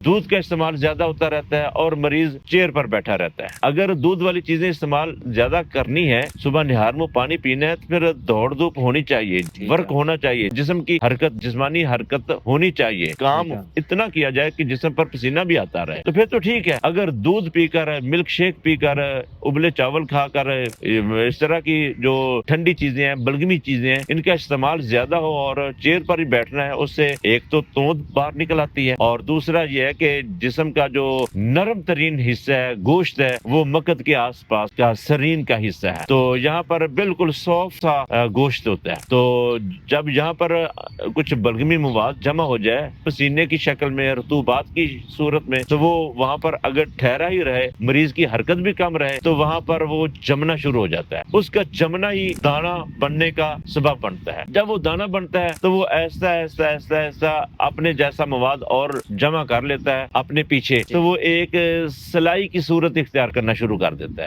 دودھ کا استعمال زیادہ ہوتا رہتا ہے اور مریض چیئر پر بیٹھا رہتا ہے۔ اگر دودھ والی چیزیں استعمال زیادہ کرنی ہے، صبح نہار منہ پانی پینا ہے، تو پھر دوڑ دھوپ ہونی چاہیے، ورک ہونا چاہیے، جسم کی حرکت، جسمانی حرکت ہونی چاہیے، کام اتنا کیا جائے کہ جسم پر پسینہ بھی آتا رہے، تو پھر تو ٹھیک ہے۔ اگر دودھ پی کر، ملک شیک پی کر، ابلے چاول کھا کر، اس طرح کی جو ٹھنڈی چیزیں ہیں، بلغمی چیزیں ہیں، ان کا استعمال زیادہ ہو اور چیئر پر ہی بیٹھنا ہے، اس سے ایک تو توند باہر نکل آتی ہے، اور دوسرا یہ ہے کہ جسم کا جو نرم ترین حصہ ہے، گوشت ہے، وہ مقد کے آس پاس کا سرین کا حصہ ہے، تو یہاں پر بالکل سافٹ سا گوشت ہوتا ہے۔ تو جب یہاں پر کچھ بلغمی مواد جمع ہو جائے پسینے کی شکل میں، رطوبات کی صورت میں، تو وہ وہاں پر اگر ٹھہرا ہی رہے، مریض کی حرکت بھی کم رہے، تو وہاں پر وہ جمنا شروع ہو جاتا ہے۔ اس کا جمنا ہی دانہ بننے کا سبب بنتا ہے۔ جب وہ دانہ بنتا ہے تو وہ ایسا ایسا ایسا ایسا اپنے جیسا مواد اور جمع کر لیتا ہے اپنے پیچھے، تو وہ ایک سلائی کی صورت اختیار کرنا شروع کر دیتا ہے۔